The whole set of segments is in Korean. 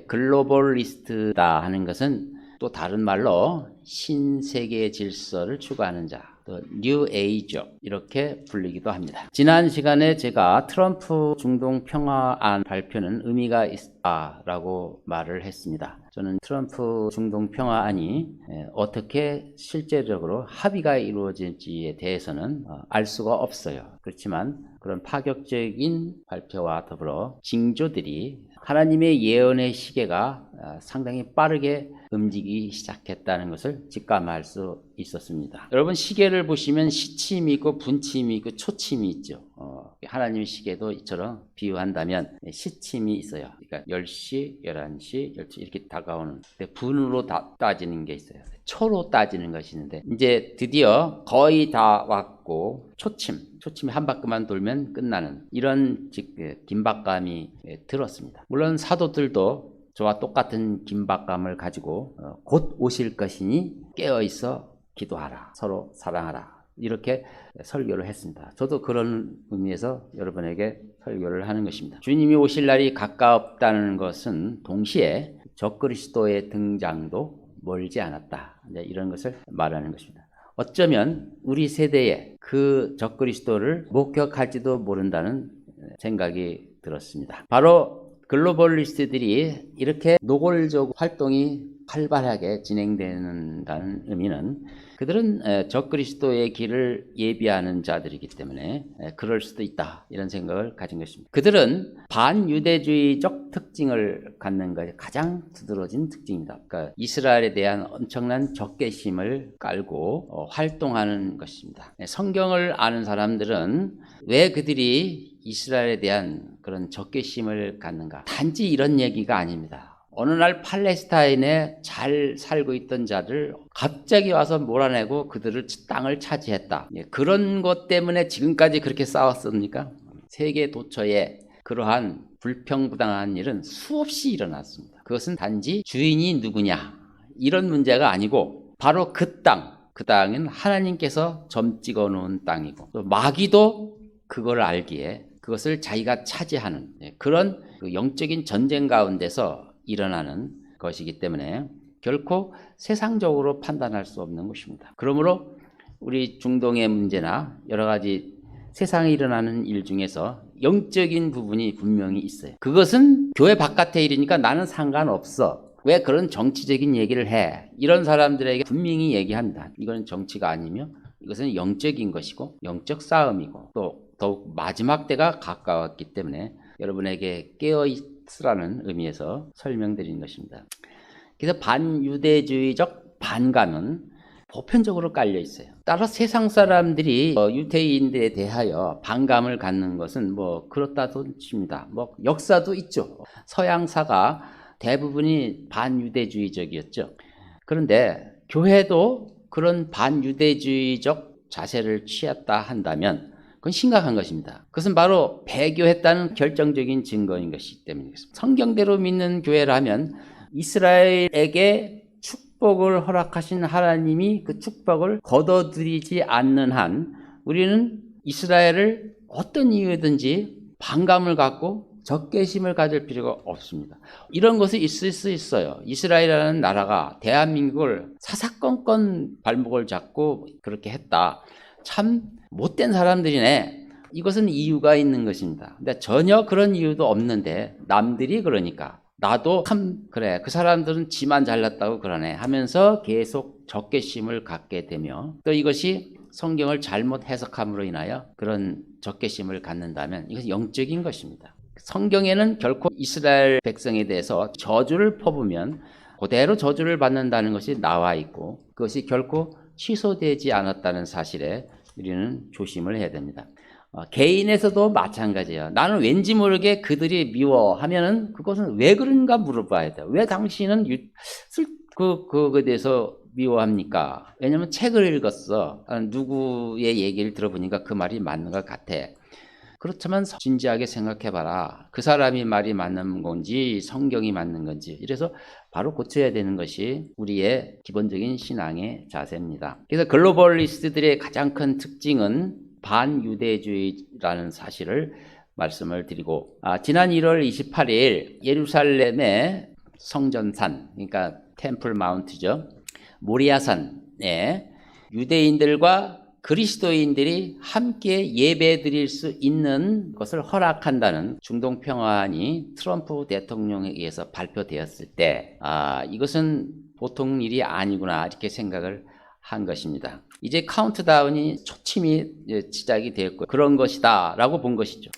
글로벌리스트다 하는 것은 또 다른 말로 신세계 질서를 추구하는 자, 또 뉴 에이저 이렇게 불리기도 합니다. 지난 시간에 제가 트럼프 중동 평화안 발표는 의미가 있다라고 말을 했습니다. 저는 트럼프 중동 평화안이 어떻게 실제적으로 합의가 이루어질지에 대해서는 알 수가 없어요. 그렇지만 그런 파격적인 발표와 더불어 징조들이 하나님의 예언의 시계가 상당히 빠르게 움직이기 시작했다는 것을 직감할 수 있었습니다. 여러분, 시계를 보시면 시침이 있고 분침이 있고 초침이 있죠. 하나님의 시계도 이처럼 비유한다면 시침이 있어요. 그러니까 10시, 11시, 12시 이렇게 다가오는, 분으로 따지는 게 있어요. 초로 따지는 것이 있는데 이제 드디어 거의 다 왔고 초침이 한 바퀴만 돌면 끝나는 이런 긴박감이 들었습니다. 물론 사도들도 저와 똑같은 긴박감을 가지고 곧 오실 것이니 깨어있어 기도하라, 서로 사랑하라 이렇게 설교를 했습니다. 저도 그런 의미에서 여러분에게 설교를 하는 것입니다. 주님이 오실 날이 가까웠다는 것은 동시에 적그리스도의 등장도 멀지 않았다, 이런 것을 말하는 것입니다. 어쩌면 우리 세대에 그 적그리스도를 목격할지도 모른다는 생각이 들었습니다. 바로 글로벌리스트들이 이렇게 노골적 활동이 활발하게 진행된다는 의미는 그들은 적그리스도의 길을 예비하는 자들이기 때문에 그럴 수도 있다, 이런 생각을 가진 것입니다. 그들은 반유대주의적 특징을 갖는 것이 가장 두드러진 특징입니다. 그러니까 이스라엘에 대한 엄청난 적개심을 깔고 활동하는 것입니다. 성경을 아는 사람들은 왜 그들이 이스라엘에 대한 그런 적개심을 갖는가? 단지 이런 얘기가 아닙니다. 어느 날 팔레스타인에 잘 살고 있던 자들 갑자기 와서 몰아내고 그들을 땅을 차지했다. 그런 것 때문에 지금까지 그렇게 싸웠습니까? 세계 도처에 그러한 불평부당한 일은 수없이 일어났습니다. 그것은 단지 주인이 누구냐 이런 문제가 아니고 바로 그 땅은 하나님께서 점 찍어 놓은 땅이고 또 마귀도 그걸 알기에 그것을 자기가 차지하는 그런 영적인 전쟁 가운데서 일어나는 것이기 때문에 결코 세상적으로 판단할 수 없는 것입니다. 그러므로 우리 중동의 문제나 여러 가지 세상에 일어나는 일 중에서 영적인 부분이 분명히 있어요. 그것은 교회 바깥의 일이니까 나는 상관없어. 왜 그런 정치적인 얘기를 해? 이런 사람들에게 분명히 얘기합니다. 이건 정치가 아니며 이것은 영적인 것이고 영적 싸움이고 또 더욱 마지막 때가 가까웠기 때문에 여러분에게 깨어있으라는 의미에서 설명드린 것입니다. 그래서 반유대주의적 반감은 보편적으로 깔려 있어요. 따라 세상 사람들이 유대인들에 대하여 반감을 갖는 것은 그렇다도 칩니다. 역사도 있죠. 서양사가 대부분이 반유대주의적이었죠. 그런데 교회도 그런 반유대주의적 자세를 취했다 한다면 그건 심각한 것입니다. 그것은 바로 배교했다는 결정적인 증거인 것이기 때문이겠습니다. 성경대로 믿는 교회라면 이스라엘에게 축복을 허락하신 하나님이 그 축복을 거둬들이지 않는 한 우리는 이스라엘을 어떤 이유든지 반감을 갖고 적개심을 가질 필요가 없습니다. 이런 것이 있을 수 있어요. 이스라엘이라는 나라가 대한민국을 사사건건 발목을 잡고 그렇게 했다. 참 못된 사람들이네. 이것은 이유가 있는 것입니다. 근데 전혀 그런 이유도 없는데 남들이 그러니까 나도 참 그래, 그 사람들은 지만 잘났다고 그러네 하면서 계속 적개심을 갖게 되며 또 이것이 성경을 잘못 해석함으로 인하여 그런 적개심을 갖는다면 이것은 영적인 것입니다. 성경에는 결코 이스라엘 백성에 대해서 저주를 퍼부으면 그대로 저주를 받는다는 것이 나와 있고 그것이 결코 취소되지 않았다는 사실에 우리는 조심을 해야 됩니다. 개인에서도 마찬가지예요. 나는 왠지 모르게 그들이 미워하면은 그것은 왜 그런가 물어봐야 돼요. 왜 당신은 그거에 대해서 미워합니까? 왜냐면 책을 읽었어. 누구의 얘기를 들어보니까 그 말이 맞는 것 같아. 그렇지만 진지하게 생각해봐라. 그 사람이 말이 맞는 건지 성경이 맞는 건지. 이래서 바로 고쳐야 되는 것이 우리의 기본적인 신앙의 자세입니다. 그래서 글로벌리스트들의 가장 큰 특징은 반유대주의라는 사실을 말씀을 드리고 지난 1월 28일 예루살렘에 성전산, 그러니까 템플 마운트죠. 모리아산에 유대인들과 그리스도인들이 함께 예배 드릴 수 있는 것을 허락한다는 중동 평화안이 트럼프 대통령에 의해서 발표되었을 때, 이것은 보통 일이 아니구나, 이렇게 생각을 한 것입니다. 이제 카운트다운이 초침이 시작이 되었고, 그런 것이다 라고 본 것이죠.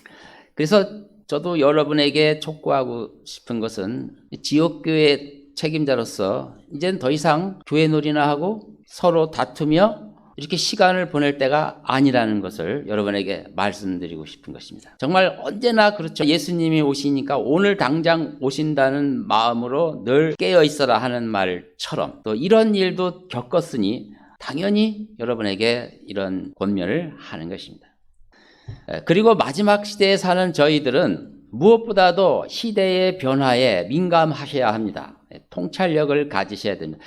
그래서 저도 여러분에게 촉구하고 싶은 것은 지역교회 책임자로서 이제는 더 이상 교회 놀이나 하고 서로 다투며 이렇게 시간을 보낼 때가 아니라는 것을 여러분에게 말씀드리고 싶은 것입니다. 정말 언제나 그렇죠. 예수님이 오시니까 오늘 당장 오신다는 마음으로 늘 깨어 있어라 하는 말처럼, 또 이런 일도 겪었으니 당연히 여러분에게 이런 권면을 하는 것입니다. 그리고 마지막 시대에 사는 저희들은 무엇보다도 시대의 변화에 민감하셔야 합니다. 통찰력을 가지셔야 됩니다.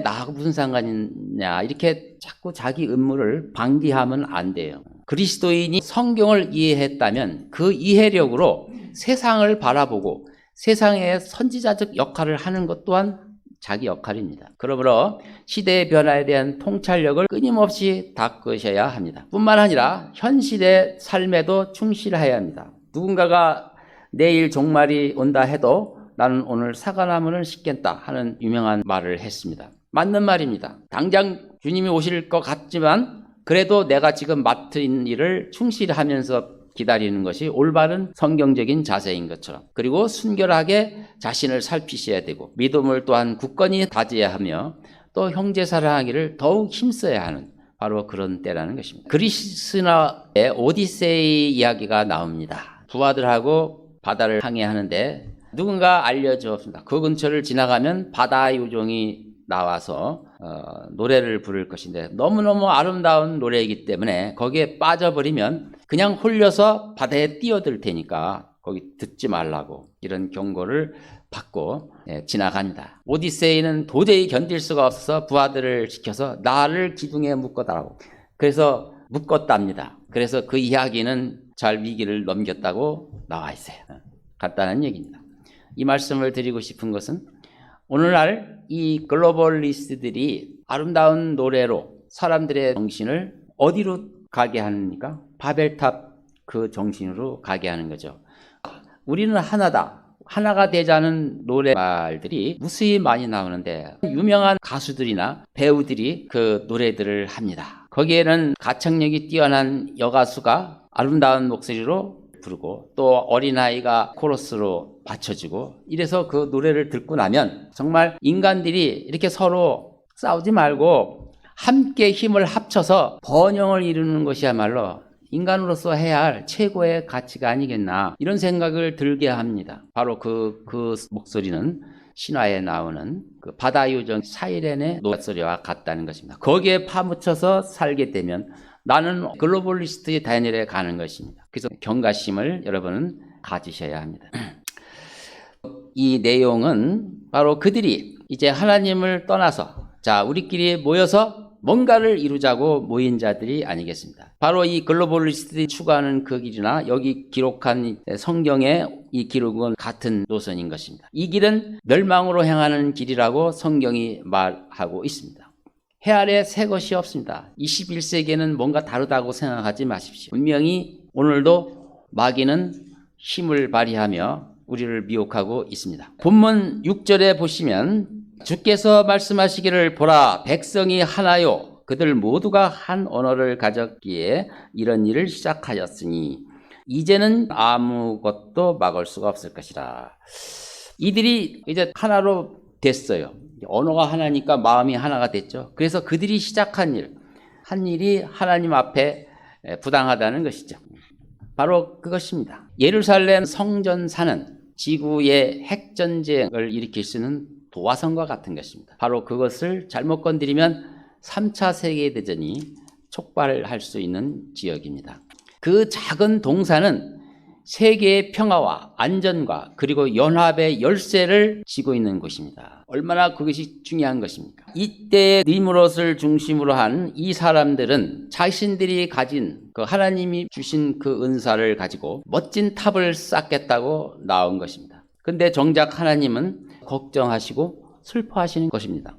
나하고 무슨 상관이 있냐, 이렇게 자꾸 자기 음모를 방기하면 안 돼요. 그리스도인이 성경을 이해했다면 그 이해력으로 세상을 바라보고 세상의 선지자적 역할을 하는 것 또한 자기 역할입니다. 그러므로 시대의 변화에 대한 통찰력을 끊임없이 닦으셔야 합니다. 뿐만 아니라 현 시대 삶에도 충실해야 합니다. 누군가가 내일 종말이 온다 해도 나는 오늘 사과나무를 심겠다 하는 유명한 말을 했습니다. 맞는 말입니다. 당장 주님이 오실 것 같지만 그래도 내가 지금 맡은 일을 충실히 하면서 기다리는 것이 올바른 성경적인 자세인 것처럼, 그리고 순결하게 자신을 살피셔야 되고 믿음을 또한 굳건히 다져야 하며 또 형제 사랑하기를 더욱 힘써야 하는 바로 그런 때라는 것입니다. 그리스나의 오디세이 이야기가 나옵니다. 부하들하고 바다를 항해하는데 누군가 알려주었습니다. 그 근처를 지나가면 바다 요정이 나와서 노래를 부를 것인데 너무너무 아름다운 노래이기 때문에 거기에 빠져버리면 그냥 홀려서 바다에 뛰어들 테니까 거기 듣지 말라고 이런 경고를 받고 지나간다. 오디세이는 도저히 견딜 수가 없어서 부하들을 시켜서 나를 기둥에 묶어달라고, 그래서 묶었답니다. 그래서 그 이야기는 잘 위기를 넘겼다고 나와 있어요. 간단한 얘기입니다. 이 말씀을 드리고 싶은 것은 오늘날 이 글로벌리스트들이 아름다운 노래로 사람들의 정신을 어디로 가게 하니까? 바벨탑 그 정신으로 가게 하는 거죠. 우리는 하나다, 하나가 되자는 노래말들이 무수히 많이 나오는데 유명한 가수들이나 배우들이 그 노래들을 합니다. 거기에는 가창력이 뛰어난 여가수가 아름다운 목소리로 부르고 또 어린아이가 코러스로 받쳐주고, 이래서 그 노래를 듣고 나면 정말 인간들이 이렇게 서로 싸우지 말고 함께 힘을 합쳐서 번영을 이루는 것이야말로 인간으로서 해야 할 최고의 가치가 아니겠나, 이런 생각을 들게 합니다. 바로 그 목소리는 신화에 나오는 그 바다요정 사이렌의 노랫소리와 같다는 것입니다. 거기에 파묻혀서 살게 되면 나는 글로벌리스트의 단일에 가는 것입니다. 그래서 경각심을 여러분은 가지셔야 합니다. 이 내용은 바로 그들이 이제 하나님을 떠나서 자, 우리끼리 모여서 뭔가를 이루자고 모인 자들이 아니겠습니다. 바로 이 글로벌리스트들이 추구하는 그 길이나 여기 기록한 성경의 이 기록은 같은 노선인 것입니다. 이 길은 멸망으로 향하는 길이라고 성경이 말하고 있습니다. 해 아래 새 것이 없습니다. 21세기에는 뭔가 다르다고 생각하지 마십시오. 분명히 오늘도 마귀는 힘을 발휘하며 우리를 미혹하고 있습니다. 본문 6절에 보시면 주께서 말씀하시기를 보라, 백성이 하나요, 그들 모두가 한 언어를 가졌기에 이런 일을 시작하였으니 이제는 아무것도 막을 수가 없을 것이라. 이들이 이제 하나로 됐어요. 언어가 하나니까 마음이 하나가 됐죠. 그래서 그들이 시작한 한 일이 하나님 앞에 부당하다는 것이죠. 바로 그것입니다. 예루살렘 성전사는 지구의 핵전쟁을 일으킬 수 있는 도화선과 같은 것입니다. 바로 그것을 잘못 건드리면 3차 세계대전이 촉발할 수 있는 지역입니다. 그 작은 동사는 세계의 평화와 안전과 그리고 연합의 열쇠를 쥐고 있는 곳입니다. 얼마나 그것이 중요한 것입니까? 이때 니므롯을 중심으로 한 이 사람들은 자신들이 가진 그 하나님이 주신 그 은사를 가지고 멋진 탑을 쌓겠다고 나온 것입니다. 근데 정작 하나님은 걱정하시고 슬퍼하시는 것입니다.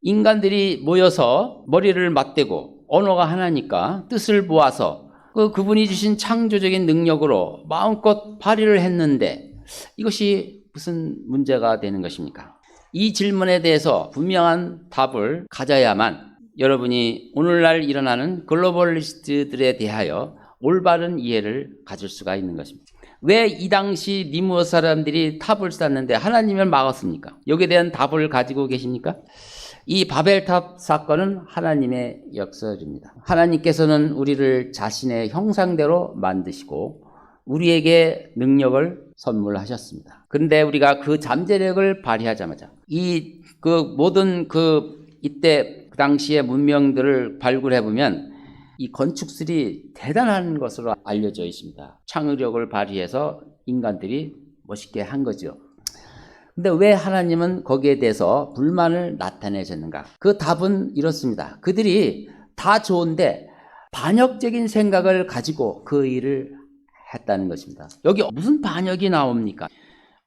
인간들이 모여서 머리를 맞대고 언어가 하나니까 뜻을 모아서 그분이 주신 창조적인 능력으로 마음껏 발휘를 했는데 이것이 무슨 문제가 되는 것입니까? 이 질문에 대해서 분명한 답을 가져야만 여러분이 오늘날 일어나는 글로벌리스트들에 대하여 올바른 이해를 가질 수가 있는 것입니다. 왜 이 당시 니무어 사람들이 탑을 쌓는데 하나님을 막았습니까? 여기에 대한 답을 가지고 계십니까? 이 바벨탑 사건은 하나님의 역설입니다. 하나님께서는 우리를 자신의 형상대로 만드시고 우리에게 능력을 선물하셨습니다. 그런데 우리가 그 잠재력을 발휘하자마자 모든 이때 그 당시의 문명들을 발굴해 보면 이 건축술이 대단한 것으로 알려져 있습니다. 창의력을 발휘해서 인간들이 멋있게 한 거죠. 근데 왜 하나님은 거기에 대해서 불만을 나타내셨는가? 그 답은 이렇습니다. 그들이 다 좋은데 반역적인 생각을 가지고 그 일을 했다는 것입니다. 여기 무슨 반역이 나옵니까?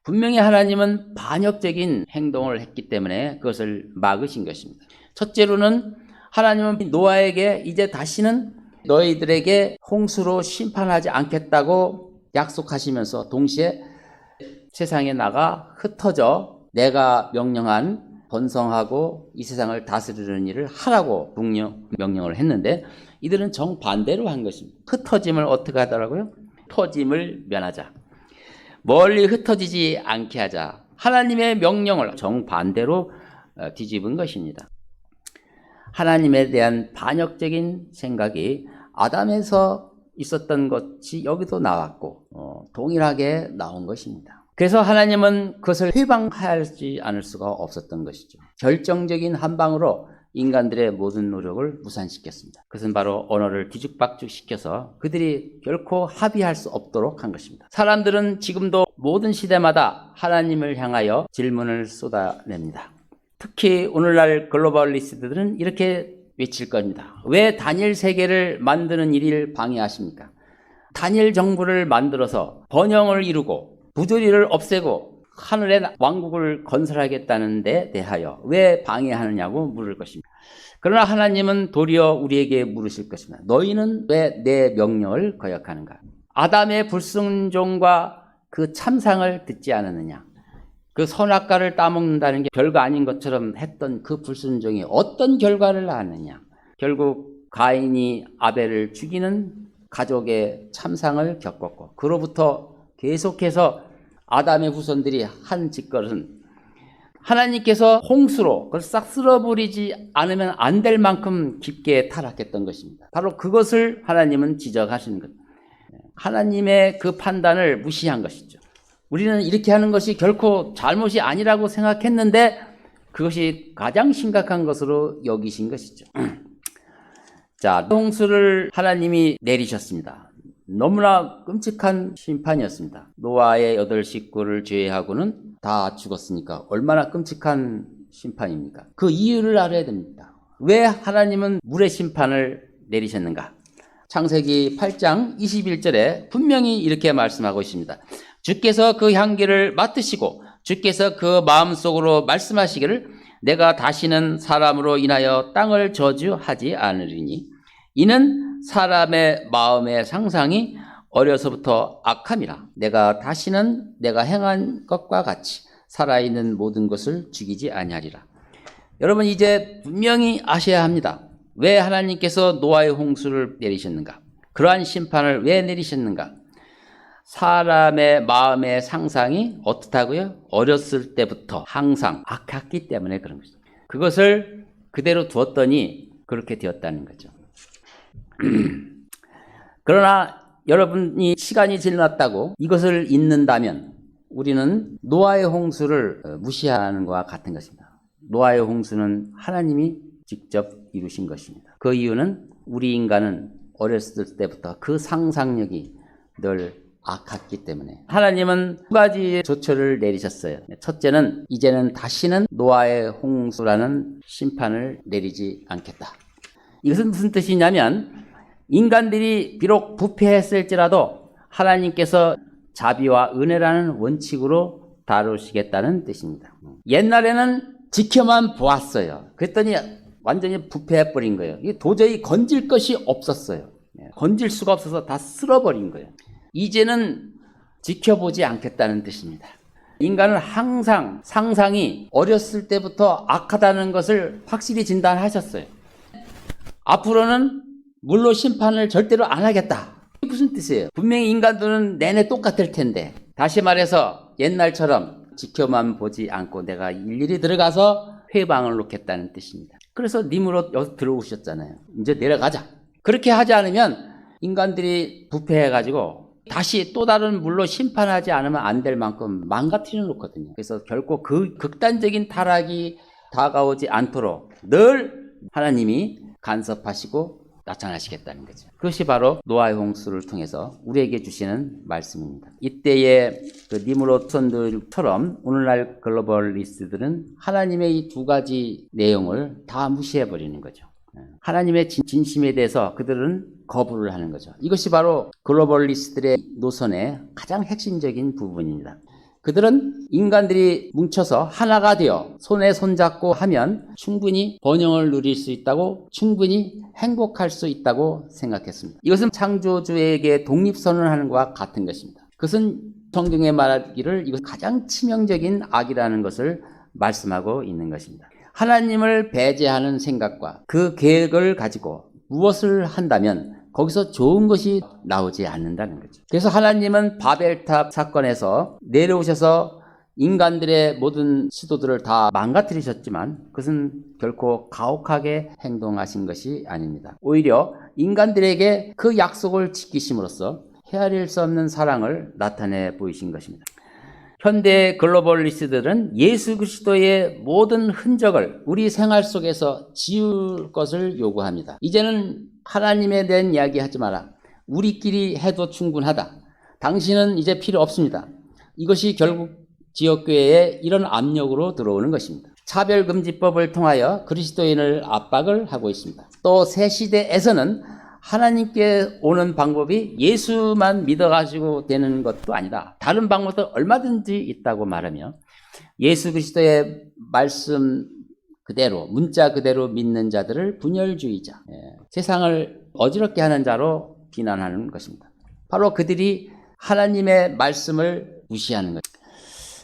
분명히 하나님은 반역적인 행동을 했기 때문에 그것을 막으신 것입니다. 첫째로는 하나님은 노아에게 이제 다시는 너희들에게 홍수로 심판하지 않겠다고 약속하시면서 동시에 세상에 나가 흩어져 내가 명령한 번성하고 이 세상을 다스리는 일을 하라고 명령을 했는데 이들은 정반대로 한 것입니다. 흩어짐을 어떻게 하더라고요? 터짐을 면하자. 멀리 흩어지지 않게 하자. 하나님의 명령을 정반대로 뒤집은 것입니다. 하나님에 대한 반역적인 생각이 아담에서 있었던 것이 여기도 나왔고 동일하게 나온 것입니다. 그래서 하나님은 그것을 회방하지 않을 수가 없었던 것이죠. 결정적인 한 방으로 인간들의 모든 노력을 무산시켰습니다. 그것은 바로 언어를 뒤죽박죽 시켜서 그들이 결코 합의할 수 없도록 한 것입니다. 사람들은 지금도 모든 시대마다 하나님을 향하여 질문을 쏟아냅니다. 특히 오늘날 글로벌리스트들은 이렇게 외칠 겁니다. 왜 단일 세계를 만드는 일을 방해하십니까? 단일 정부를 만들어서 번영을 이루고 부조리를 없애고 하늘의 왕국을 건설하겠다는 데 대하여 왜 방해하느냐고 물을 것입니다. 그러나 하나님은 도리어 우리에게 물으실 것입니다. 너희는 왜 내 명령을 거역하는가? 아담의 불순종과 그 참상을 듣지 않았느냐? 그 선악과를 따먹는다는 게 별거 아닌 것처럼 했던 그 불순종이 어떤 결과를 낳았느냐? 결국 가인이 아벨을 죽이는 가족의 참상을 겪었고 그로부터 계속해서 아담의 후손들이 한 짓것은 하나님께서 홍수로 그걸 싹 쓸어버리지 않으면 안 될 만큼 깊게 타락했던 것입니다. 바로 그것을 하나님은 지적하시는 것. 하나님의 그 판단을 무시한 것이죠. 우리는 이렇게 하는 것이 결코 잘못이 아니라고 생각했는데 그것이 가장 심각한 것으로 여기신 것이죠. 자, 홍수를 하나님이 내리셨습니다. 너무나 끔찍한 심판이었습니다. 노아의 8 식구를 제외하고는 다 죽었으니까 얼마나 끔찍한 심판입니까? 그 이유를 알아야 됩니다. 왜 하나님은 물의 심판을 내리셨는가? 창세기 8장 21절에 분명히 이렇게 말씀하고 있습니다. 주께서 그 향기를 맡으시고 주께서 그 마음속으로 말씀하시기를 내가 다시는 사람으로 인하여 땅을 저주하지 않으리니 이는 사람의 마음의 상상이 어려서부터 악함이라. 내가 다시는 내가 행한 것과 같이 살아있는 모든 것을 죽이지 아니하리라. 여러분 이제 분명히 아셔야 합니다. 왜 하나님께서 노아의 홍수를 내리셨는가? 그러한 심판을 왜 내리셨는가? 사람의 마음의 상상이 어떻다고요? 어렸을 때부터 항상 악했기 때문에 그런 것이죠. 그것을 그대로 두었더니 그렇게 되었다는 거죠. 그러나 여러분이 시간이 지났다고 이것을 잊는다면 우리는 노아의 홍수를 무시하는 것과 같은 것입니다. 노아의 홍수는 하나님이 직접 이루신 것입니다. 그 이유는 우리 인간은 어렸을 때부터 그 상상력이 늘 악했기 때문에 하나님은 2가지 조처를 내리셨어요. 첫째는 이제는 다시는 노아의 홍수라는 심판을 내리지 않겠다. 이것은 무슨 뜻이냐면 인간들이 비록 부패했을지라도 하나님께서 자비와 은혜라는 원칙으로 다루시겠다는 뜻입니다. 옛날에는 지켜만 보았어요. 그랬더니 완전히 부패해버린 거예요. 이게 도저히 건질 것이 없었어요. 건질 수가 없어서 다 쓸어버린 거예요. 이제는 지켜보지 않겠다는 뜻입니다. 인간은 항상 상상이 어렸을 때부터 악하다는 것을 확실히 진단하셨어요. 앞으로는 물로 심판을 절대로 안 하겠다. 이게 무슨 뜻이에요? 분명히 인간들은 내내 똑같을 텐데, 다시 말해서 옛날처럼 지켜만 보지 않고 내가 일일이 들어가서 회방을 놓겠다는 뜻입니다. 그래서 니므롯 여기 들어오셨잖아요. 이제 내려가자. 그렇게 하지 않으면 인간들이 부패해가지고 다시 또 다른 물로 심판하지 않으면 안 될 만큼 망가뜨려 놓거든요. 그래서 결코 그 극단적인 타락이 다가오지 않도록 늘 하나님이 간섭하시고 나타나시겠다는 거죠. 그것이 바로 노아의 홍수를 통해서 우리에게 주시는 말씀입니다. 이때의 그 니므롯 선들처럼 오늘날 글로벌리스트들은 하나님의 이 두 가지 내용을 다 무시해버리는 거죠. 하나님의 진심에 대해서 그들은 거부를 하는 거죠. 이것이 바로 글로벌리스트들의 노선의 가장 핵심적인 부분입니다. 그들은 인간들이 뭉쳐서 하나가 되어 손에 손잡고 하면 충분히 번영을 누릴 수 있다고, 충분히 행복할 수 있다고 생각했습니다. 이것은 창조주에게 독립선언하는 것과 같은 것입니다. 그것은 성경에 말하기를 이것 가장 치명적인 악이라는 것을 말씀하고 있는 것입니다. 하나님을 배제하는 생각과 그 계획을 가지고 무엇을 한다면 거기서 좋은 것이 나오지 않는다는 거죠. 그래서 하나님은 바벨탑 사건에서 내려오셔서 인간들의 모든 시도들을 다 망가뜨리셨지만 그것은 결코 가혹하게 행동하신 것이 아닙니다. 오히려 인간들에게 그 약속을 지키심으로써 헤아릴 수 없는 사랑을 나타내 보이신 것입니다. 현대 글로벌리스트들은 예수 그리스도의 모든 흔적을 우리 생활 속에서 지울 것을 요구합니다. 이제는 하나님에 대한 이야기 하지 마라. 우리끼리 해도 충분하다. 당신은 이제 필요 없습니다. 이것이 결국 지역교회에 이런 압력으로 들어오는 것입니다. 차별금지법을 통하여 그리스도인을 압박을 하고 있습니다. 또 새 시대에서는 하나님께 오는 방법이 예수만 믿어가지고 되는 것도 아니다. 다른 방법도 얼마든지 있다고 말하며 예수 그리스도의 말씀 그대로, 문자 그대로 믿는 자들을 분열주의자, 세상을 어지럽게 하는 자로 비난하는 것입니다. 바로 그들이 하나님의 말씀을 무시하는 것.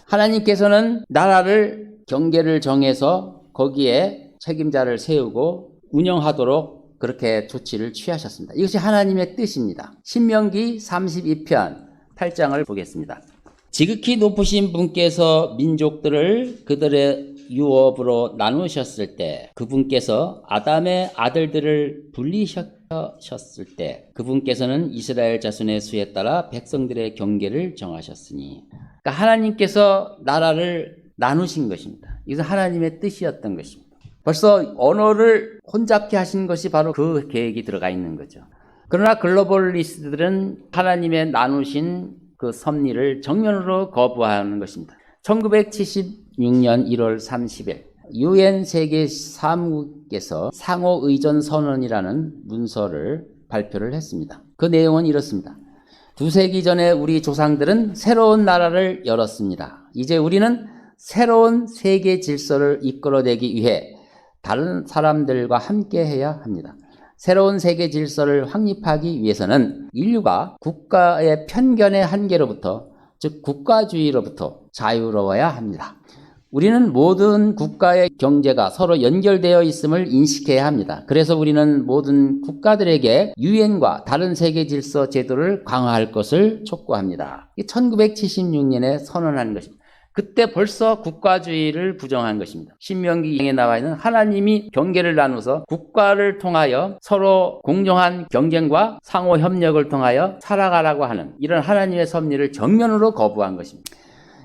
하나님께서는 나라를 경계를 정해서 거기에 책임자를 세우고 운영하도록 그렇게 조치를 취하셨습니다. 이것이 하나님의 뜻입니다. 신명기 32편 8장을 보겠습니다. 지극히 높으신 분께서 민족들을 그들의 유업으로 나누셨을 때, 그분께서 아담의 아들들을 분리하셨을 때, 그분께서는 이스라엘 자손의 수에 따라 백성들의 경계를 정하셨으니, 그러니까 하나님께서 나라를 나누신 것입니다. 이것은 하나님의 뜻이었던 것입니다. 벌써 언어를 혼잡케 하신 것이 바로 그 계획이 들어가 있는 거죠. 그러나 글로벌리스트들은 하나님의 나누신 그 섭리를 정면으로 거부하는 것입니다. 1976년 1월 30일 UN 세계 사무국에서 상호의존 선언이라는 문서를 발표를 했습니다. 그 내용은 이렇습니다. 2세기 전에 우리 조상들은 새로운 나라를 열었습니다. 이제 우리는 새로운 세계 질서를 이끌어내기 위해 다른 사람들과 함께 해야 합니다. 새로운 세계 질서를 확립하기 위해서는 인류가 국가의 편견의 한계로부터, 즉 국가주의로부터 자유로워야 합니다. 우리는 모든 국가의 경제가 서로 연결되어 있음을 인식해야 합니다. 그래서 우리는 모든 국가들에게 유엔과 다른 세계 질서 제도를 강화할 것을 촉구합니다. 1976년에 선언한 것입니다. 그때 벌써 국가주의를 부정한 것입니다. 신명기에 나와 있는 하나님이 경계를 나누어서 국가를 통하여 서로 공정한 경쟁과 상호 협력을 통하여 살아가라고 하는 이런 하나님의 섭리를 정면으로 거부한 것입니다.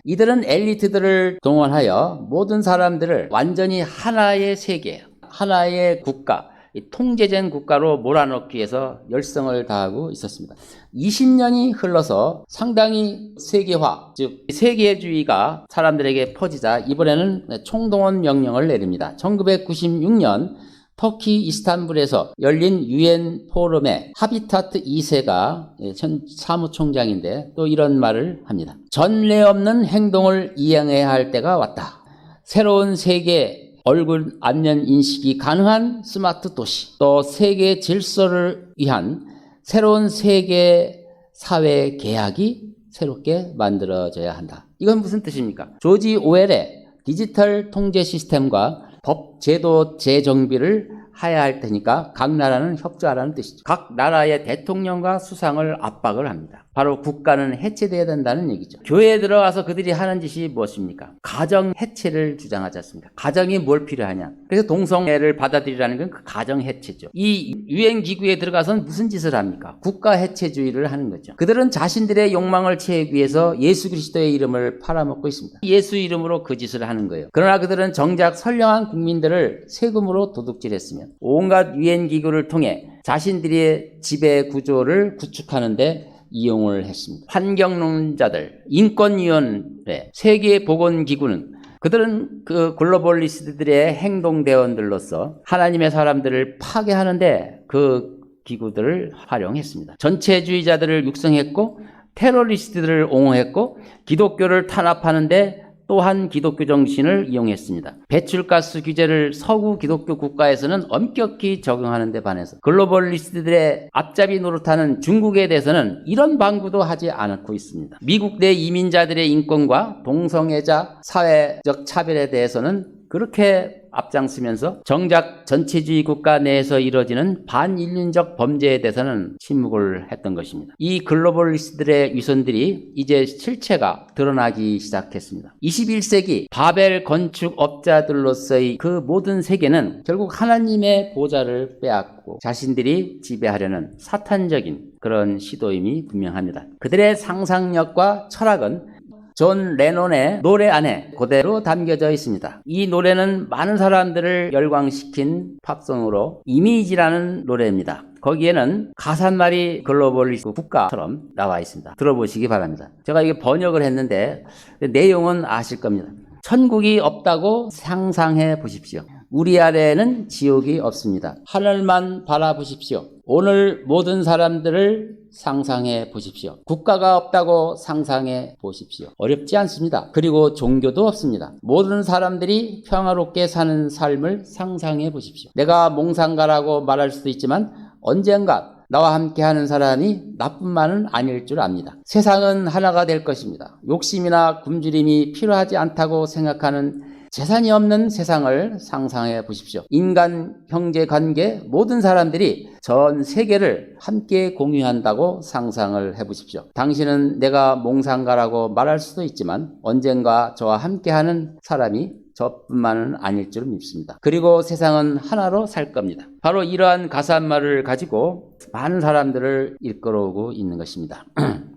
이들은 엘리트들을 동원하여 모든 사람들을 완전히 하나의 세계, 하나의 국가, 통제된 국가로 몰아넣기 위해서 열성을 다하고 있었습니다. 20년이 흘러서 상당히 세계화, 즉 세계주의가 사람들에게 퍼지자 이번에는 총동원 명령을 내립니다. 1996년 터키 이스탄불에서 열린 UN 포럼의 하비타트 2세가 전 사무총장인데 또 이런 말을 합니다. 전례 없는 행동을 이행해야 할 때가 왔다. 새로운 세계 얼굴 안면 인식이 가능한 스마트 도시, 또 세계 질서를 위한 새로운 세계 사회 계약이 새롭게 만들어져야 한다. 이건 무슨 뜻입니까? 조지 오웰의 디지털 통제 시스템과 법 제도 재정비를 해야 할 테니까 각 나라는 협조하라는 뜻이죠. 각 나라의 대통령과 수상을 압박을 합니다. 바로 국가는 해체돼야 된다는 얘기죠. 교회에 들어가서 그들이 하는 짓이 무엇입니까? 가정 해체를 주장하지 않습니까? 가정이 뭘 필요하냐? 그래서 동성애를 받아들이라는 건 그 가정 해체죠. 이 유엔 기구에 들어가서는 무슨 짓을 합니까? 국가 해체주의를 하는 거죠. 그들은 자신들의 욕망을 채우기 위해서 예수 그리스도의 이름을 팔아먹고 있습니다. 예수 이름으로 그 짓을 하는 거예요. 그러나 그들은 정작 선량한 국민들을 세금으로 도둑질했으며 온갖 유엔 기구를 통해 자신들의 지배 구조를 구축하는데 이용을 했습니다. 환경론자들, 인권위원회, 세계보건기구는 그들은 그 글로벌리스트들의 행동대원들로서 하나님의 사람들을 파괴하는데 그 기구들을 활용했습니다. 전체주의자들을 육성했고 테러리스트들을 옹호했고 기독교를 탄압하는데 또한 기독교 정신을 이용했습니다. 배출가스 규제를 서구 기독교 국가에서는 엄격히 적용하는 데 반해서 글로벌리스트들의 앞잡이 노릇하는 중국에 대해서는 이런 방구도 하지 않고 있습니다. 미국 내 이민자들의 인권과 동성애자 사회적 차별에 대해서는 그렇게 앞장서면서 정작 전체주의 국가 내에서 이뤄지는 반인륜적 범죄에 대해서는 침묵을 했던 것입니다. 이 글로벌리스트들의 위선들이 이제 실체가 드러나기 시작했습니다. 21세기 바벨 건축업자들로서의 그 모든 세계는 결국 하나님의 보좌를 빼앗고 자신들이 지배하려는 사탄적인 그런 시도임이 분명합니다. 그들의 상상력과 철학은 존 레논의 노래 안에 그대로 담겨져 있습니다. 이 노래는 많은 사람들을 열광시킨 팝송으로 이미지라는 노래입니다. 거기에는 가사말이 글로벌리스트 국가처럼 나와 있습니다. 들어보시기 바랍니다. 제가 이게 번역을 했는데 내용은 아실 겁니다. 천국이 없다고 상상해 보십시오. 우리 아래에는 지옥이 없습니다. 하늘만 바라보십시오. 오늘 모든 사람들을 상상해 보십시오. 국가가 없다고 상상해 보십시오. 어렵지 않습니다. 그리고 종교도 없습니다. 모든 사람들이 평화롭게 사는 삶을 상상해 보십시오. 내가 몽상가라고 말할 수도 있지만 언젠가 나와 함께 하는 사람이 나뿐만은 아닐 줄 압니다. 세상은 하나가 될 것입니다. 욕심이나 굶주림이 필요하지 않다고 생각하는 재산이 없는 세상을 상상해 보십시오. 인간, 형제, 관계 모든 사람들이 전 세계를 함께 공유한다고 상상을 해보십시오. 당신은 내가 몽상가라고 말할 수도 있지만 언젠가 저와 함께하는 사람이 저뿐만은 아닐 줄 믿습니다. 그리고 세상은 하나로 살 겁니다. 바로 이러한 가사말을 가지고 많은 사람들을 이끌어오고 있는 것입니다.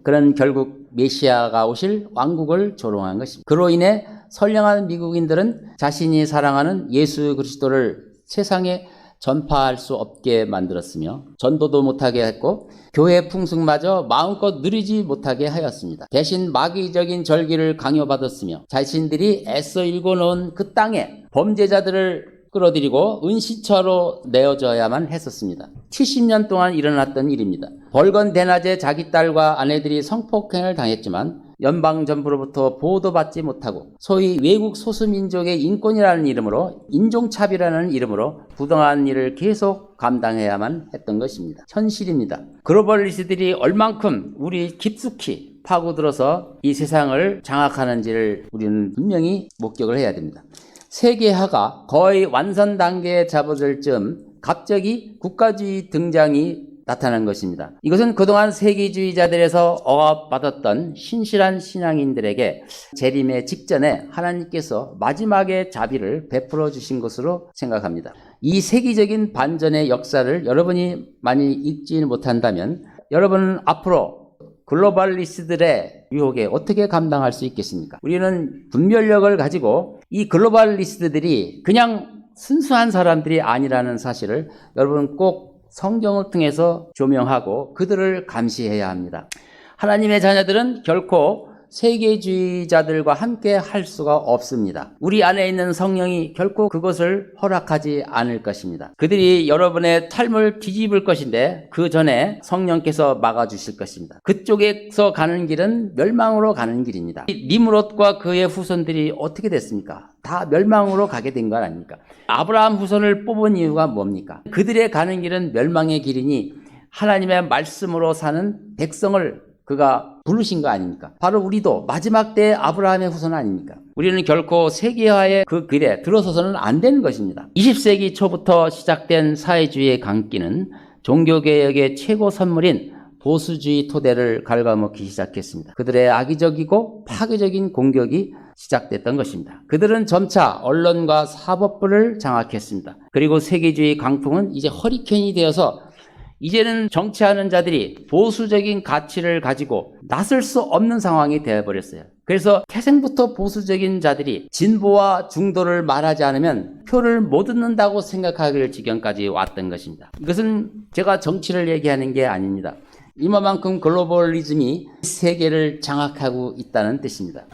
그는 결국 메시아가 오실 왕국을 조롱한 것입니다. 그로 인해 선량한 미국인들은 자신이 사랑하는 예수 그리스도를 세상에 전파할 수 없게 만들었으며 전도도 못하게 했고 교회 풍습마저 마음껏 누리지 못하게 하였습니다. 대신 마귀적인 절기를 강요받았으며 자신들이 애써 일궈놓은 그 땅에 범죄자들을 끌어들이고 은시처로 내어져야만 했었습니다. 70년 동안 일어났던 일입니다. 벌건 대낮에 자기 딸과 아내들이 성폭행을 당했지만 연방정부로부터 보호도받지 못하고 소위 외국 소수민족의 인권이라는 이름으로 인종차별이라는 이름으로 부당한 일을 계속 감당해야만 했던 것입니다. 현실입니다. 글로벌리스트들이 얼만큼 우리 깊숙이 파고들어서 이 세상을 장악하는지를 우리는 분명히 목격을 해야 됩니다. 세계화가 거의 완성 단계에 접어들 즈음 갑자기 국가주의 등장이 나타난 것입니다. 이것은 그동안 세계주의자들에서 억압받았던 신실한 신앙인들에게 재림의 직전에 하나님께서 마지막에 자비를 베풀어 주신 것으로 생각합니다. 이 세계적인 반전의 역사를 여러분이 많이 읽지 못한다면 여러분은 앞으로 글로벌리스트들의 유혹에 어떻게 감당할 수 있겠습니까? 우리는 분별력을 가지고 이 글로벌리스트들이 그냥 순수한 사람들이 아니라는 사실을 여러분 꼭 성경을 통해서 조명하고 그들을 감시해야 합니다. 하나님의 자녀들은 결코 세계주의자들과 함께 할 수가 없습니다. 우리 안에 있는 성령이 결코 그것을 허락하지 않을 것입니다. 그들이 여러분의 삶을 뒤집을 것인데 그 전에 성령께서 막아주실 것입니다. 그쪽에서 가는 길은 멸망으로 가는 길입니다. 니므롯과 그의 후손들이 어떻게 됐습니까? 다 멸망으로 가게 된 건 아닙니까? 아브라함 후손을 뽑은 이유가 뭡니까? 그들의 가는 길은 멸망의 길이니 하나님의 말씀으로 사는 백성을 그가 부르신 거 아닙니까? 바로 우리도 마지막 때의 아브라함의 후손 아닙니까? 우리는 결코 세계화의 그 길에 들어서서는 안 되는 것입니다. 20세기 초부터 시작된 사회주의의 강기는 종교개혁의 최고 선물인 보수주의 토대를 갉아먹기 시작했습니다. 그들의 악의적이고 파괴적인 공격이 시작됐던 것입니다. 그들은 점차 언론과 사법부를 장악했습니다. 그리고 세계주의 강풍은 이제 허리케인이 되어서 이제는 정치하는 자들이 보수적인 가치를 가지고 나설 수 없는 상황이 되어버렸어요. 그래서 태생부터 보수적인 자들이 진보와 중도를 말하지 않으면 표를 못 얻는다고 생각하길 지경까지 왔던 것입니다. 이것은 제가 정치를 얘기하는 게 아닙니다. 이만큼 글로벌리즘이 세계를 장악하고 있다는 뜻입니다.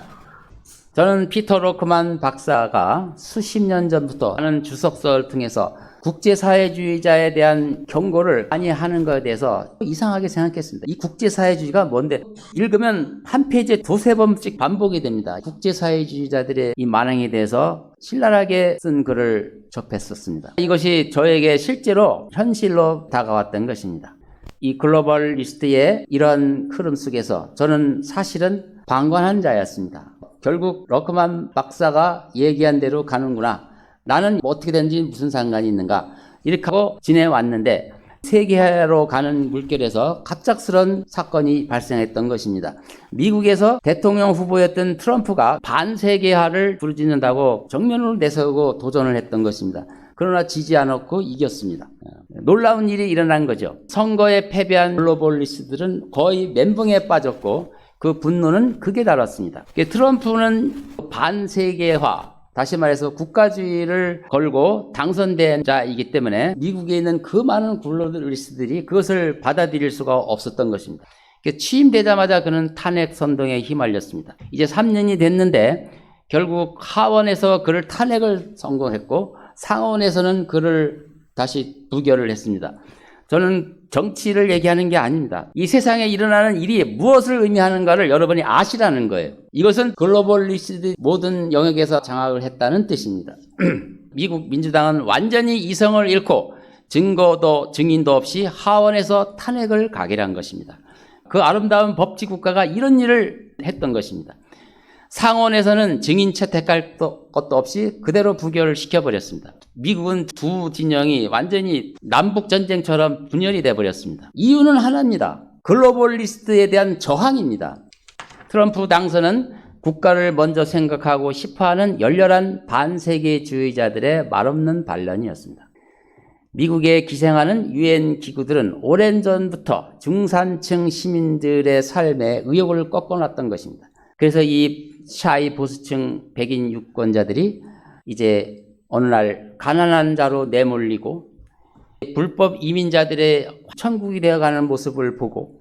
저는 피터 로크만 박사가 수십 년 전부터 하는 주석서를 통해서 국제사회주의자에 대한 경고를 많이 하는 것에 대해서 이상하게 생각했습니다. 이 국제사회주의가 뭔데? 읽으면 한 페이지에 두세 번씩 반복이 됩니다. 국제사회주의자들의 이 만행에 대해서 신랄하게 쓴 글을 접했었습니다. 이것이 저에게 실제로 현실로 다가왔던 것입니다. 이 글로벌리스트의 이런 흐름 속에서 저는 사실은 방관한 자였습니다. 결국 러크만 박사가 얘기한 대로 가는구나. 나는 어떻게 되는지 무슨 상관이 있는가. 이렇게 하고 지내왔는데 세계화로 가는 물결에서 갑작스런 사건이 발생했던 것입니다. 미국에서 대통령 후보였던 트럼프가 반세계화를 부르짖는다고 정면으로 내세우고 도전을 했던 것입니다. 그러나 지지 않았고 이겼습니다. 놀라운 일이 일어난 거죠. 선거에 패배한 글로벌리스트들은 거의 멘붕에 빠졌고 그 분노는 극에 달았습니다. 트럼프는 반세계화, 다시 말해서 국가주의를 걸고 당선된 자이기 때문에 미국에 있는 그 많은 글로벌리스트들이 그것을 받아들일 수가 없었던 것입니다. 취임되자마자 그는 탄핵 선동에 휘말렸습니다. 이제 3년이 됐는데 결국 하원에서 그를 탄핵을 성공했고 상원에서는 그를 다시 부결을 했습니다. 저는 정치를 얘기하는 게 아닙니다. 이 세상에 일어나는 일이 무엇을 의미하는가를 여러분이 아시라는 거예요. 이것은 글로벌리스트 모든 영역에서 장악을 했다는 뜻입니다. 미국 민주당은 완전히 이성을 잃고 증거도 증인도 없이 하원에서 탄핵을 가결한 것입니다. 그 아름다운 법치 국가가 이런 일을 했던 것입니다. 상원에서는 증인 채택할 것도 없이 그대로 부결을 시켜버렸습니다. 미국은 두 진영이 완전히 남북전쟁처럼 분열이 돼버렸습니다. 이유는 하나입니다. 글로벌리스트에 대한 저항입니다. 트럼프 당선은 국가를 먼저 생각하고 싶어하는 열렬한 반세계주의자들의 말없는 반란이었습니다. 미국에 기생하는 유엔 기구들은 오랜 전부터 중산층 시민들의 삶에 의욕을 꺾어놨던 것입니다. 그래서 이 샤이 보수층 백인 유권자들이 이제 어느 날 가난한 자로 내몰리고 불법 이민자들의 천국이 되어가는 모습을 보고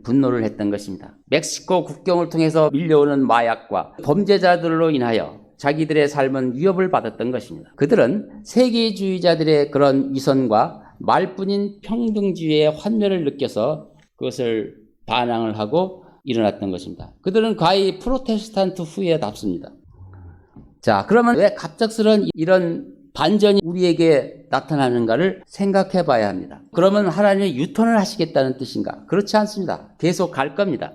분노를 했던 것입니다. 멕시코 국경을 통해서 밀려오는 마약과 범죄자들로 인하여 자기들의 삶은 위협을 받았던 것입니다. 그들은 세계주의자들의 그런 위선과 말뿐인 평등주의의 환멸을 느껴서 그것을 반항을 하고 일어났던 것입니다. 그들은 거의 프로테스탄트 후예답습니다. 자, 그러면 왜 갑작스런 이런 반전이 우리에게 나타나는가를 생각해 봐야 합니다. 그러면 하나님이 유턴을 하시겠다는 뜻인가? 그렇지 않습니다. 계속 갈 겁니다.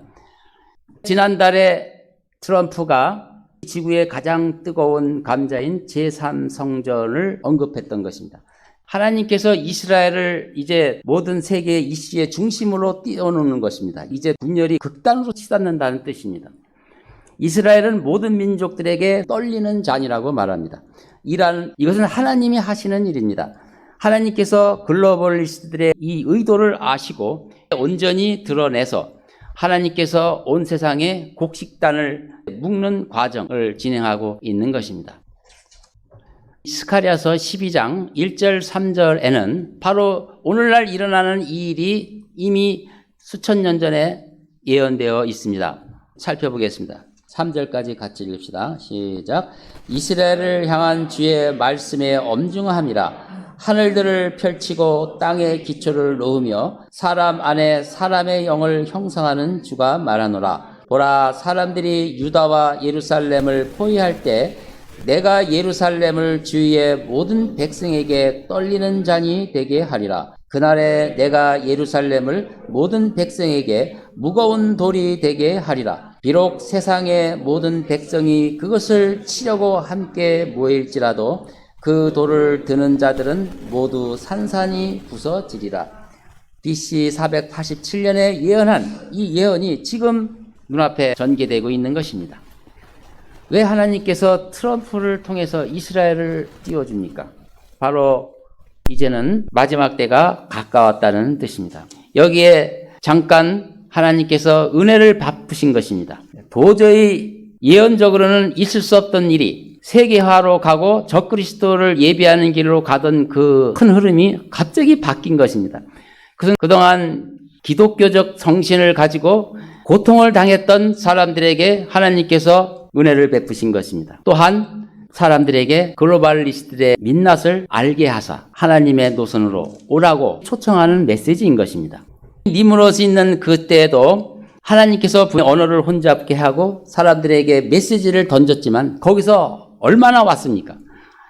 지난달에 트럼프가 지구의 가장 뜨거운 감자인 제3성전을 언급했던 것입니다. 하나님께서 이스라엘을 이제 모든 세계의 이슈의 중심으로 띄워놓는 것입니다. 이제 분열이 극단으로 치닫는다는 뜻입니다. 이스라엘은 모든 민족들에게 떨리는 잔이라고 말합니다. 이것은 하나님이 하시는 일입니다. 하나님께서 글로벌리스트들의 이 의도를 아시고 온전히 드러내서 하나님께서 온 세상에 곡식단을 묶는 과정을 진행하고 있는 것입니다. 스가랴서 12장 1절 3절에는 바로 오늘날 일어나는 이 일이 이미 수천 년 전에 예언되어 있습니다. 살펴보겠습니다. 3절까지 같이 읽읍시다. 시작. 이스라엘을 향한 주의 말씀에 엄중함이라. 하늘들을 펼치고 땅에 기초를 놓으며 사람 안에 사람의 영을 형성하는 주가 말하노라. 보라, 사람들이 유다와 예루살렘을 포위할 때 내가 예루살렘을 주위의 모든 백성에게 떨리는 잔이 되게 하리라. 그날에 내가 예루살렘을 모든 백성에게 무거운 돌이 되게 하리라. 비록 세상의 모든 백성이 그것을 치려고 함께 모일지라도 그 돌을 드는 자들은 모두 산산이 부서지리라. BC 487년에 예언한 이 예언이 지금 눈앞에 전개되고 있는 것입니다. 왜 하나님께서 트럼프를 통해서 이스라엘을 띄워줍니까? 바로 이제는 마지막 때가 가까웠다는 뜻입니다. 여기에 잠깐 하나님께서 은혜를 베푸신 것입니다. 도저히 예언적으로는 있을 수 없던 일이 세계화로 가고 적그리스도를 예비하는 길로 가던 그 큰 흐름이 갑자기 바뀐 것입니다. 그것은 그동안 기독교적 정신을 가지고 고통을 당했던 사람들에게 하나님께서 은혜를 베푸신 것입니다. 또한 사람들에게 글로벌리스트의 민낯을 알게 하사 하나님의 노선으로 오라고 초청하는 메시지인 것입니다. 니무롯이 있는 그때에도 하나님께서 언어를 혼잡게 하고 사람들에게 메시지를 던졌지만 거기서 얼마나 왔습니까?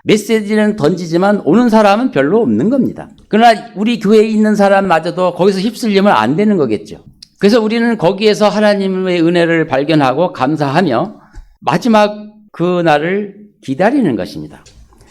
메시지는 던지지만 오는 사람은 별로 없는 겁니다. 그러나 우리 교회에 있는 사람마저도 거기서 휩쓸리면 안 되는 거겠죠. 그래서 우리는 거기에서 하나님의 은혜를 발견하고 감사하며 마지막 그날을 기다리는 것입니다.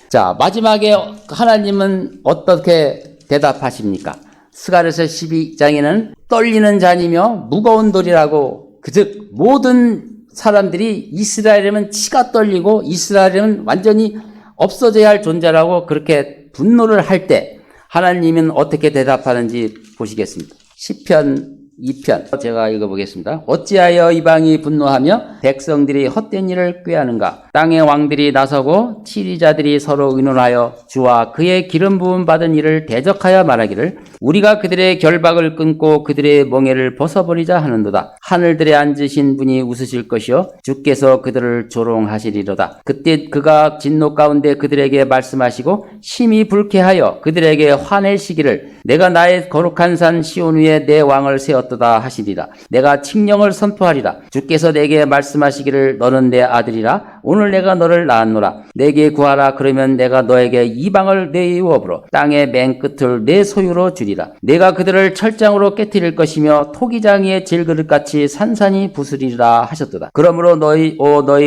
자, 마지막에 하나님은 어떻게 대답하십니까? 스가랴서 12장에는 떨리는 잔이며 무거운 돌이라고, 즉 모든 사람들이 이스라엘이면 치가 떨리고 이스라엘은 완전히 없어져야 할 존재라고 그렇게 분노를 할 때 하나님은 어떻게 대답하는지 보시겠습니다. 시편 2편 제가 읽어보겠습니다. 어찌하여 이방이 분노하며 백성들이 헛된 일을 꾀하는가? 땅의 왕들이 나서고 치리자들이 서로 의논하여 주와 그의 기름 부음 받은 이를 대적하여 말하기를 우리가 그들의 결박을 끊고 그들의 멍에를 벗어버리자 하는도다. 하늘들에 앉으신 분이 웃으실 것이요 주께서 그들을 조롱하시리로다. 그때 그가 진노 가운데 그들에게 말씀하시고 심히 불쾌하여 그들에게 화내시기를 내가 나의 거룩한 산 시온 위에 내 왕을 세웠도다 하시리라. 내가 칙령을 선포하리라. 주께서 내게 말씀하시기를 너는 내 아들이라. 오늘 내가 너를 낳았노라. 내게 구하라. 그러면 내가 너에게 이방을 내 유업으로 땅의 맨 끝을 내 소유로 주리라. 내가 그들을 철장으로 깨뜨릴 것이며 토기장이의 질그릇같이 산산이 부수리라 하셨도다. 그러므로 너희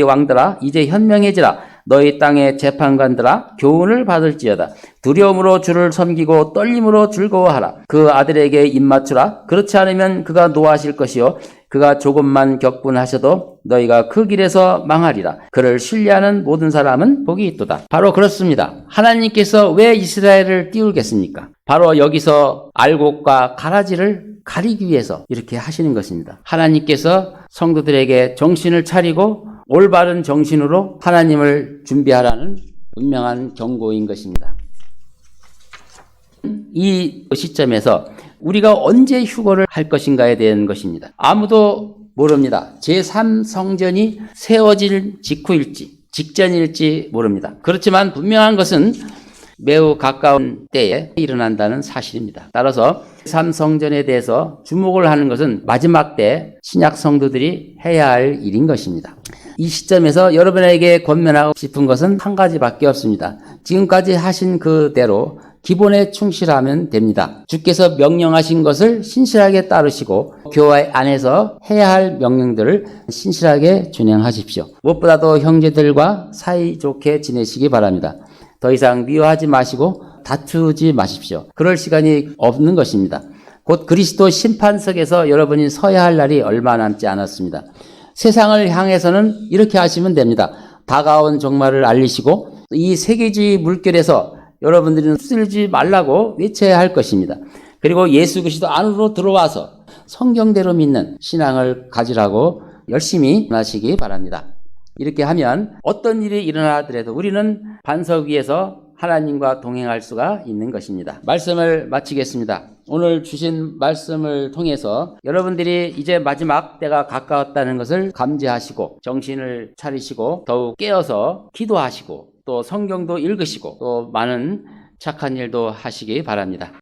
왕들아 이제 현명해지라. 너희 땅의 재판관들아 교훈을 받을지어다. 두려움으로 주를 섬기고 떨림으로 즐거워하라. 그 아들에게 입맞추라. 그렇지 않으면 그가 노하실 것이요 그가 조금만 격분하셔도 너희가 그 길에서 망하리라. 그를 신뢰하는 모든 사람은 복이 있도다. 바로 그렇습니다. 하나님께서 왜 이스라엘을 띄우겠습니까? 바로 여기서 알곡과 가라지를 가리기 위해서 이렇게 하시는 것입니다. 하나님께서 성도들에게 정신을 차리고 올바른 정신으로 하나님을 준비하라는 분명한 경고인 것입니다. 이 시점에서 우리가 언제 휴거를 할 것인가에 대한 것입니다. 아무도 모릅니다. 제3성전이 세워질 직후일지 직전일지 모릅니다. 그렇지만 분명한 것은 매우 가까운 때에 일어난다는 사실입니다. 따라서 제3성전에 대해서 주목을 하는 것은 마지막 때 신약 성도들이 해야 할 일인 것입니다. 이 시점에서 여러분에게 권면하고 싶은 것은 한 가지밖에 없습니다. 지금까지 하신 그대로 기본에 충실하면 됩니다. 주께서 명령하신 것을 신실하게 따르시고 교회 안에서 해야 할 명령들을 신실하게 준행하십시오. 무엇보다도 형제들과 사이좋게 지내시기 바랍니다. 더 이상 미워하지 마시고 다투지 마십시오. 그럴 시간이 없는 것입니다. 곧 그리스도 심판석에서 여러분이 서야 할 날이 얼마 남지 않았습니다. 세상을 향해서는 이렇게 하시면 됩니다. 다가온 종말을 알리시고 이 세계주의 물결에서 여러분들은 휩쓸지 말라고 외쳐야 할 것입니다. 그리고 예수 그리스도 안으로 들어와서 성경대로 믿는 신앙을 가지라고 열심히 하시기 바랍니다. 이렇게 하면 어떤 일이 일어나더라도 우리는 반석 위에서 하나님과 동행할 수가 있는 것입니다. 말씀을 마치겠습니다. 오늘 주신 말씀을 통해서 여러분들이 이제 마지막 때가 가까웠다는 것을 감지하시고 정신을 차리시고 더욱 깨어서 기도하시고 또 성경도 읽으시고 또 많은 착한 일도 하시기 바랍니다.